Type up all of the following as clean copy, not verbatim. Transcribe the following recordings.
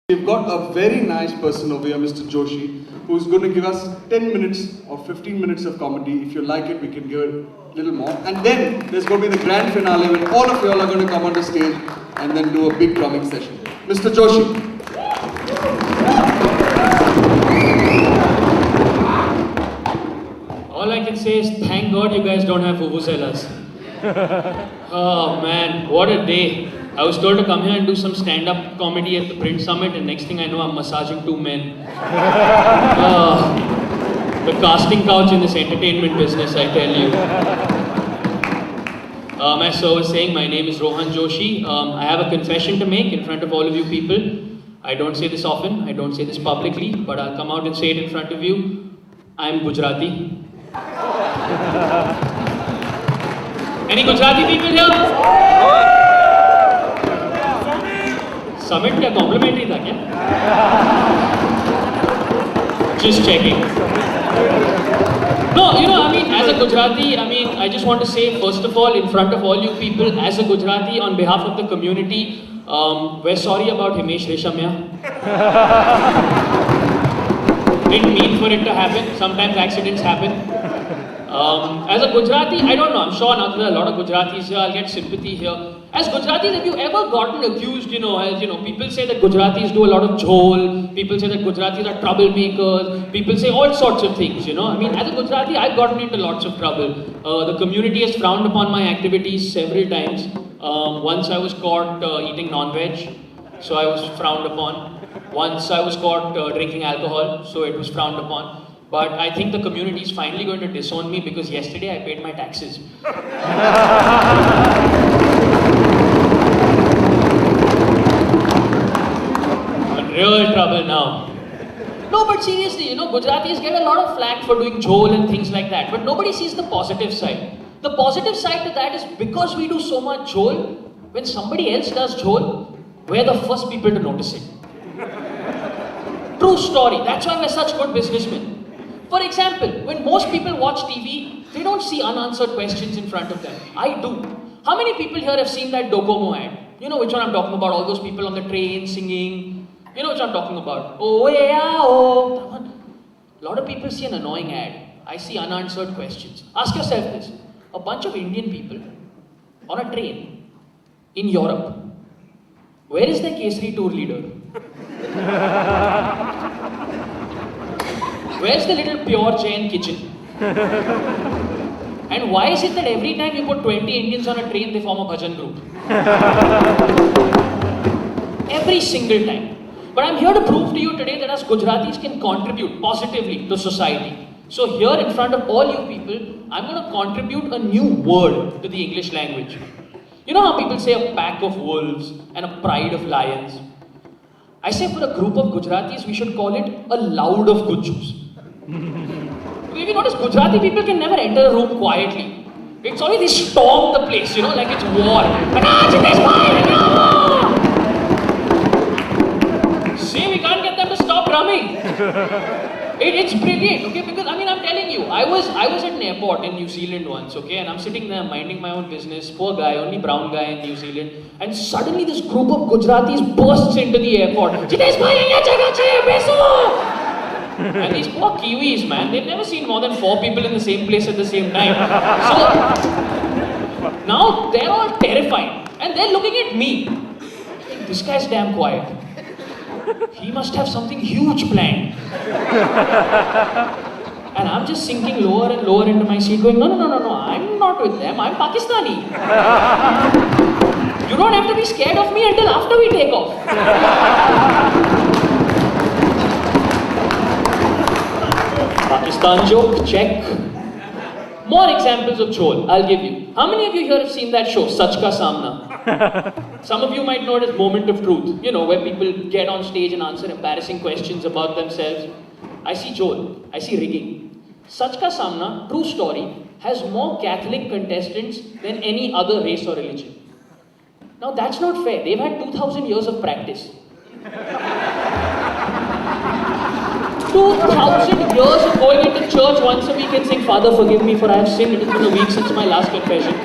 We've got a very nice person over here, Mr. Joshi, who's going to give us 10 minutes or 15 minutes of comedy. If you like it, we can give it a little more. And then there's going to be the grand finale when all of you all are going to come on the stage and then do a big drumming session. Mr. Joshi. All I can say is thank God you guys don't have vuvuzelas. Oh man, what a day. I was told to come here and do some stand-up comedy at the Print Summit, and next thing I know I'm massaging two men. The casting couch in this entertainment business, I tell you. As I was saying, my name is Rohan Joshi. I have a confession to make in front of all of you people. I don't say this often, I don't say this publicly, but I'll come out and say it in front of you. I'm Gujarati. Any Gujarati people here? Summit क्या complimentary था क्या? Just checking. No, I mean, as a Gujarati, I just want to say, first of all, in front of all you people, as a Gujarati, on behalf of the community, we're sorry about Himesh Reshamya. Didn't mean for it to happen. Sometimes accidents happen. As a Gujarati, I don't know, I'm sure now there are a lot of Gujaratis here, I'll get sympathy here. As Gujaratis, have you ever gotten accused, people say that Gujaratis do a lot of jhol, people say that Gujaratis are troublemakers, people say all sorts of things, as a Gujarati, I've gotten into lots of trouble. The community has frowned upon my activities several times. Once I was caught eating non-veg, so I was frowned upon. Once I was caught drinking alcohol, so it was frowned upon. But I think the community is finally going to disown me because yesterday I paid my taxes. I'm in real trouble now. No, but seriously, Gujaratis get a lot of flack for doing jhol and things like that. But nobody sees the positive side. The positive side to that is because we do so much jhol, when somebody else does jhol, we're the first people to notice it. True story. That's why we're such good businessmen. For example, when most people watch TV, they don't see unanswered questions in front of them. I do. How many people here have seen that Docomo ad? You know which one I'm talking about? All those people on the train singing. You know which I'm talking about? Oh, yeah, oh. A lot of people see an annoying ad. I see unanswered questions. Ask yourself this. A bunch of Indian people on a train in Europe. Where is the Kesari tour leader? Where's the little pure Jain kitchen? And why is it that every time you put 20 Indians on a train, they form a bhajan group? Every single time. But I'm here to prove to you today that us Gujaratis can contribute positively to society. So here in front of all you people, I'm going to contribute a new word to the English language. You know how people say a pack of wolves and a pride of lions? I say for a group of Gujaratis, we should call it a loud of Gujus. If you notice, Gujarati people can never enter a room quietly. It's always they storm the place, like it's war. See, we can't get them to stop drumming. It's brilliant, okay? Because I'm telling you, I was at an airport in New Zealand once, okay? And I'm sitting there minding my own business, poor guy, only brown guy in New Zealand. And suddenly this group of Gujaratis bursts into the airport. And these poor Kiwis, man, they've never seen more than 4 people in the same place at the same time. So, now they're all terrified. And they're looking at me. This guy's damn quiet. He must have something huge planned. And I'm just sinking lower and lower into my seat going, no, I'm not with them, I'm Pakistani. You don't have to be scared of me until after we take off. Pakistan joke, check. More examples of jhol, I'll give you. How many of you here have seen that show, Sach Ka Samna? Some of you might know it as Moment of Truth, where people get on stage and answer embarrassing questions about themselves. I see jhol, I see rigging. Sach Ka Samna, true story, has more Catholic contestants than any other race or religion. Now that's not fair, they've had 2000 years of practice. 2000 years of going into church once a week and saying, Father, forgive me for I have sinned. It has been a week since my last confession.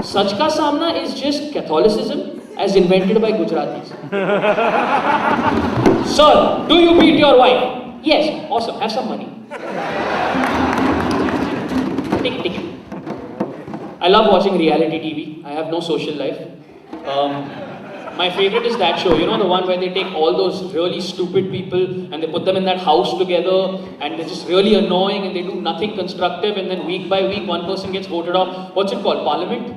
Sach Ka Samna is just Catholicism as invented by Gujaratis. Sir, do you beat your wife? Yes. Awesome. Have some money. Tick, tick. I love watching reality TV. I have no social life. My favorite is that show, you know, the one where they take all those really stupid people and they put them in that house together and they're just really annoying and they do nothing constructive, and then week by week one person gets voted off. What's it called? Parliament?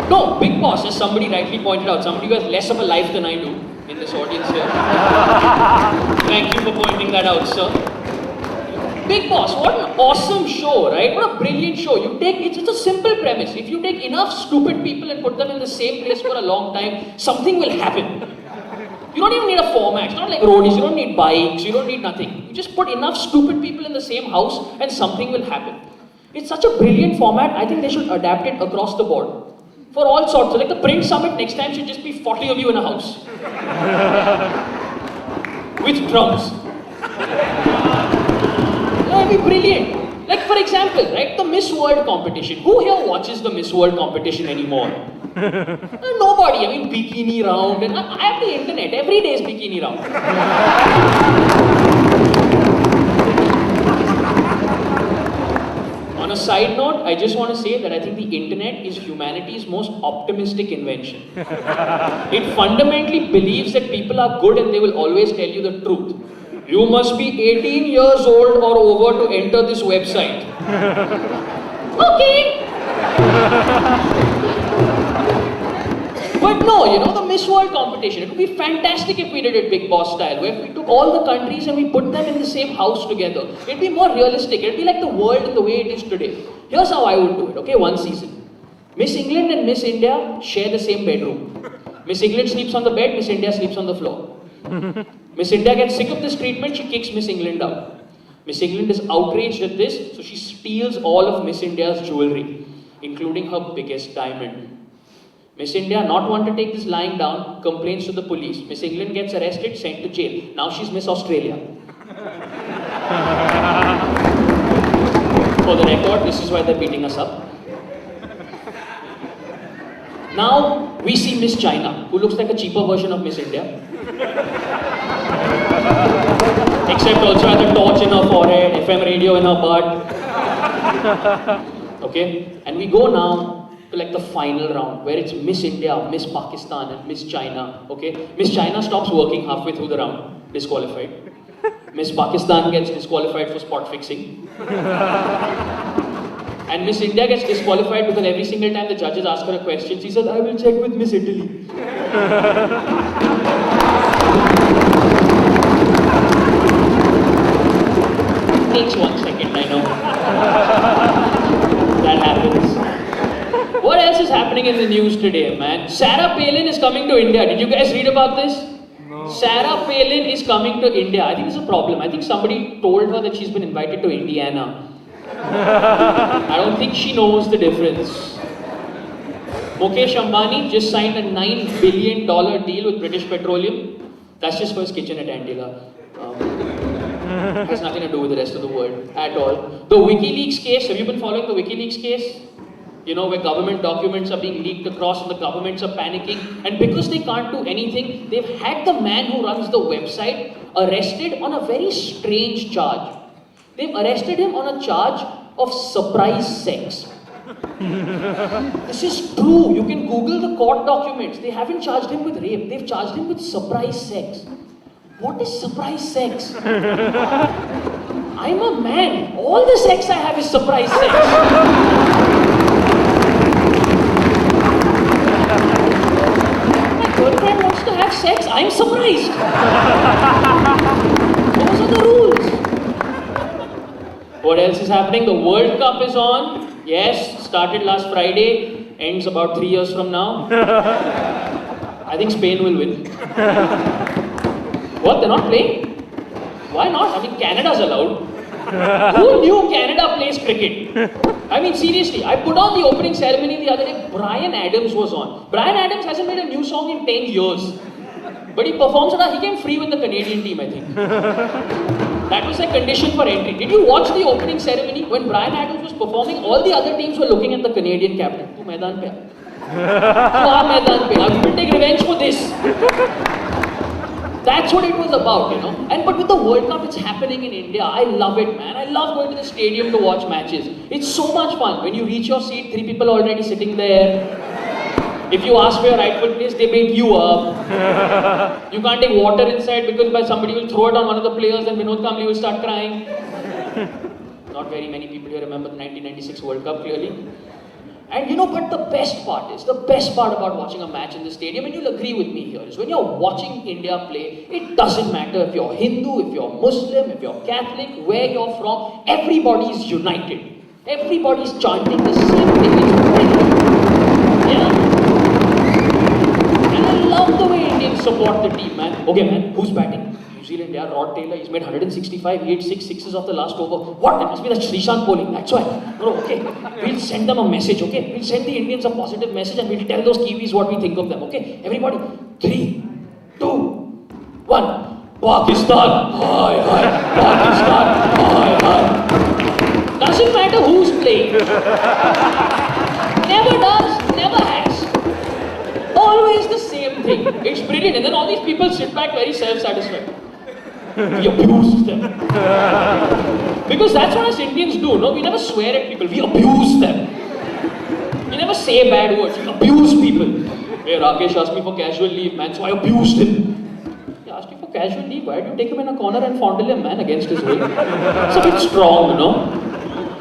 No, Big Boss, as somebody rightly pointed out, somebody who has less of a life than I do in this audience here. Thank you for pointing that out, sir. Big Boss, what an awesome show, right? What a brilliant show. It's a simple premise. If you take enough stupid people and put them in the same place for a long time, something will happen. You don't even need a format. It's not like roadies. You don't need bikes. You don't need nothing. You just put enough stupid people in the same house and something will happen. It's such a brilliant format. I think they should adapt it across the board. For all sorts. So like the Print Summit next time should just be 40 of you in a house. With drums. That would be brilliant. Like for example, right, the Miss World competition. Who here watches the Miss World competition anymore? Nobody. I mean, bikini round, and I have the internet. Every day is bikini round. On a side note, I just want to say that I think the internet is humanity's most optimistic invention. It fundamentally believes that people are good and they will always tell you the truth. You must be 18 years old or over to enter this website. Okay. But no, you know, the Miss World competition, it would be fantastic if we did it Big Boss style, where we took all the countries and we put them in the same house together. It'd be more realistic. It'd be like the world the way it is today. Here's how I would do it, okay, one season. Miss England and Miss India share the same bedroom. Miss England sleeps on the bed, Miss India sleeps on the floor. Miss India gets sick of this treatment, she kicks Miss England out. Miss England is outraged at this, so she steals all of Miss India's jewelry, including her biggest diamond. Miss India, not want to take this lying down, complains to the police. Miss England gets arrested, sent to jail. Now she's Miss Australia. For the record, this is why they're beating us up. Now we see Miss China, who looks like a cheaper version of Miss India. Except also has a torch in her forehead, FM radio in her butt. Okay? And we go now to like the final round, where it's Miss India, Miss Pakistan and Miss China. Okay? Miss China stops working halfway through the round, disqualified. Miss Pakistan gets disqualified for spot fixing. And Miss India gets disqualified because every single time the judges ask her a question, she says, I will check with Miss Italy. Takes 1 second, I know. That happens. What else is happening in the news today, man? Sarah Palin is coming to India. Did you guys read about this? No. Sarah Palin is coming to India. I think it's a problem. I think somebody told her that she's been invited to Indiana. I don't think she knows the difference. Mukesh Ambani just signed a $9 billion deal with British Petroleum. That's just for his kitchen at Antilla. Has nothing to do with the rest of the world at all. The WikiLeaks case, have you been following the WikiLeaks case? You know, where government documents are being leaked across and the governments are panicking. And because they can't do anything, they've had the man who runs the website arrested on a very strange charge. They've arrested him on a charge of surprise sex. This is true. You can Google the court documents. They haven't charged him with rape. They've charged him with surprise sex. What is surprise sex? I'm a man. All the sex I have is surprise sex. My girlfriend wants to have sex. I'm surprised. Those are the rules. What else is happening? The World Cup is on. Yes, started last Friday, ends about 3 years from now. I think Spain will win. What? They're not playing? Why not? I mean, Canada's allowed. Who knew Canada plays cricket? I mean, seriously, I put on the opening ceremony the other day. Bryan Adams was on. Bryan Adams hasn't made a new song in 10 years. But he performs it. He came free with the Canadian team, I think. That was a condition for entry. Did you watch the opening ceremony? When Bryan Adams was performing, all the other teams were looking at the Canadian captain. Tu मैदान पे आ. Tu aa मैदान पे आ. We will take revenge for this. That's what it was about, you know. And but with the World Cup, it's happening in India. I love it, man. I love going to the stadium to watch matches. It's so much fun. When you reach your seat, 3 people already sitting there. If you ask for your rightful place, they beat you up. You can't take water inside because somebody will throw it on one of the players and Vinod Kambli will start crying. Not very many people here remember the 1996 World Cup clearly. And you know, but the best part about watching a match in the stadium, and you'll agree with me here, is when you're watching India play, it doesn't matter if you're Hindu, if you're Muslim, if you're Catholic, where you're from, everybody's united. Everybody's chanting the same thing. It's brilliant. Yeah. And I love the way Indians support the team, man. Okay, man, who's batting? New Zealand, yeah, Rod Taylor, he's made 165, he hit 6 sixes off the last over. What? That must be the Srishant bowling, that's why. No, okay. We'll send them a message, okay? We'll send the Indians a positive message and we'll tell those Kiwis what we think of them, okay? Everybody, 3, 2, 1. Pakistan, hi, hi. Pakistan, hi, hi. Doesn't matter who's playing. Never does, never has. Always the same thing. It's brilliant. And then all these people sit back very self-satisfied. We abuse them. Because that's what us Indians do, no? We never swear at people, we abuse them. We never say bad words, we abuse people. Hey, Rakesh asked me for casual leave, man, so I abused him. He asked you for casual leave, why do you take him in a corner and fondle him, man, against his will? It's a bit strong, you know?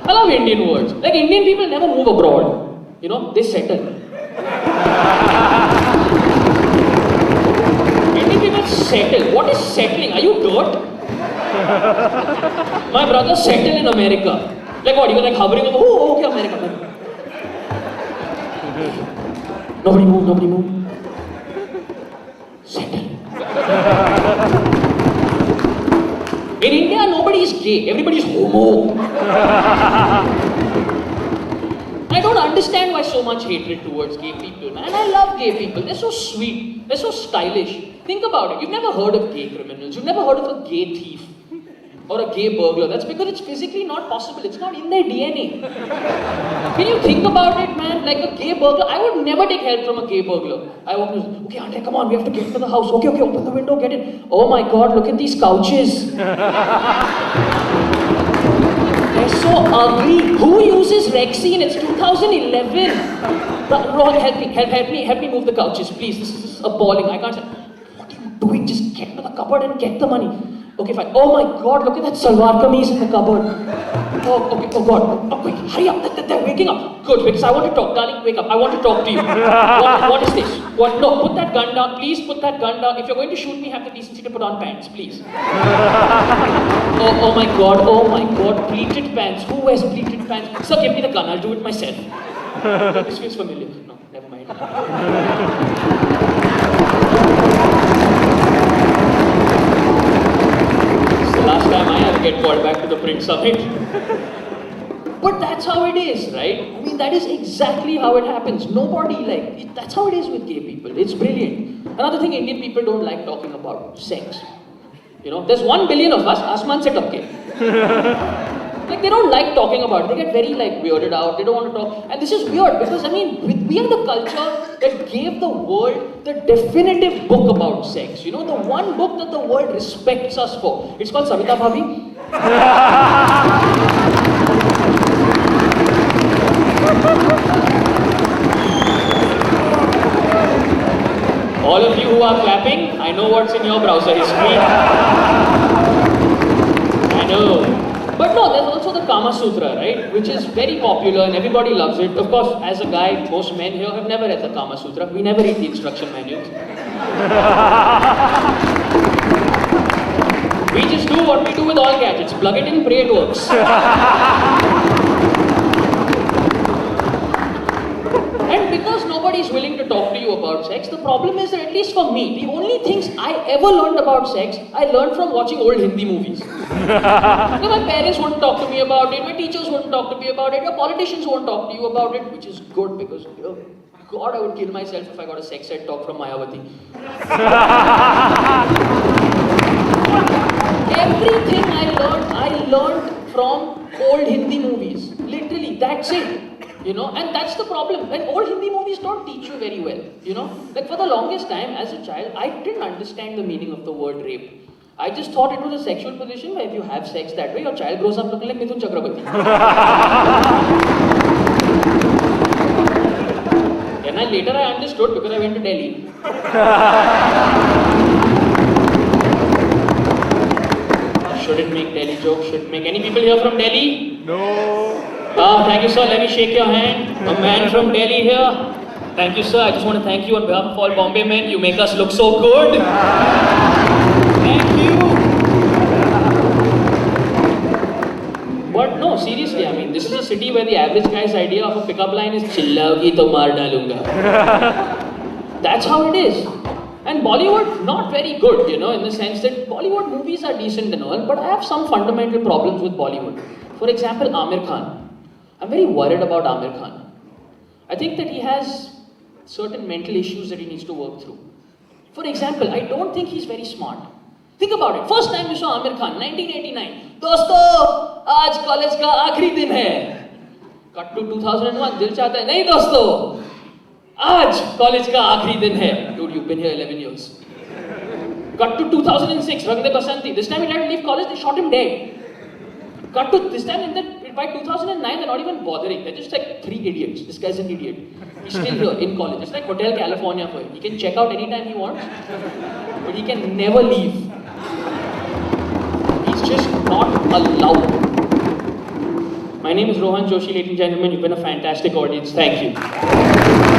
I love Indian words. Like, Indian people never move abroad. You know, they settle. Indian people settle. What is settling? Are you dirt? My brother settled in America. Like what? He was like hovering over, oh, okay, America. Nobody move, nobody move. Settle. In India, nobody is gay. Everybody is homo. I don't understand why so much hatred towards gay people, man. I love gay people. They're so sweet. They're so stylish. Think about it. You've never heard of gay criminals. You've never heard of a gay thief or a gay burglar. That's because it's physically not possible. It's not in their DNA. Can you think about it, man? Like a gay burglar. I would never take help from a gay burglar. I would just, okay, Andre, come on. We have to get to the house. Okay, open the window, get in. Oh my God, look at these couches. They're so ugly. Who uses Rexine? It's 2011. Rohan, help me move the couches, please. This is appalling. I can't say, what are you doing? Just get to the cupboard and get the money. Okay, fine. Oh my God, look at that salwar kameez in the cupboard. Oh, okay, oh God. Oh, quick, hurry up. They're waking up. Good, because I want to talk. Darling, wake up. I want to talk to you. What is this? What? No, put that gun down. Please put that gun down. If you're going to shoot me, have the decency to put on pants, please. Oh my God. Pleated pants. Who wears pleated pants? Sir, give me the gun. I'll do it myself. This feels familiar. No, never mind. Last time I had to get called back to the print summit. But that's how it is, right? I mean, that is exactly how it happens. Nobody, that's how it is with gay people. It's brilliant. Another thing Indian people don't like talking about, sex. You know, there's 1 billion of us, Asman se tapke. Like, they don't like talking about it. They get very, weirded out. They don't want to talk. And this is weird because, I mean, we are the culture that gave the world the definitive book about sex. You know, the one book that the world respects us for. It's called Savita Bhabhi. All of you who are clapping, I know what's in your browser history. I know. But no, there's also the Kama Sutra, right? Which is very popular and everybody loves it. Of course, as a guy, most men here have never read the Kama Sutra. We never read the instruction manuals. We just do what we do with all gadgets. Plug it in, pray it works. And because nobody is willing to talk to you about sex, the problem is that, at least for me, the only things I ever learned about sex, I learned from watching old Hindi movies. My parents wouldn't talk to me about it, my teachers wouldn't talk to me about it, your politicians won't talk to you about it, which is good because, God, I would kill myself if I got a sex ed talk from Mayawati. Everything I learned from old Hindi movies. Literally, that's it. You know, and that's the problem. When old Hindi movies don't teach you very well. You know, like for the longest time as a child, I didn't understand the meaning of the word rape. I just thought it was a sexual position where if you have sex that way, your child grows up looking like Mithun Chakrabarti. And later I understood because I went to Delhi. Shouldn't make Delhi jokes, shouldn't make. Any people here from Delhi? No. Thank you, sir. Let me shake your hand. A man from Delhi here. Thank you, sir. I just want to thank you on behalf of all Bombay men. You make us look so good. Thank you. But no, seriously, I mean, this is a city where the average guy's idea of a pickup line is chillaogi to maar dalunga. That's how it is. And Bollywood, not very good, you know, in the sense that Bollywood movies are decent and all, but I have some fundamental problems with Bollywood. For example, Aamir Khan. I'm very worried about Aamir Khan. I think that he has certain mental issues that he needs to work through. For example, I don't think he's very smart. Think about it. First time you saw Aamir Khan, 1989. दोस्तों, आज college का आखिरी दिन है. Cut to 2001. दिल चाहता है नहीं दोस्तों, आज कॉलेज का आखिरी दिन है. Dude, you've been here 11 years. Cut to 2006. Rang De Basanti. This time he tried to leave college. They shot him dead. Cut to this time by 2009 they're not even bothering. They're just like three idiots. This guy's an idiot. He's still here in college. It's like Hotel California for him. He can check out anytime he wants, but he can never leave. He's just not allowed. My name is Rohan Joshi, ladies and gentlemen. You've been a fantastic audience. Thank you.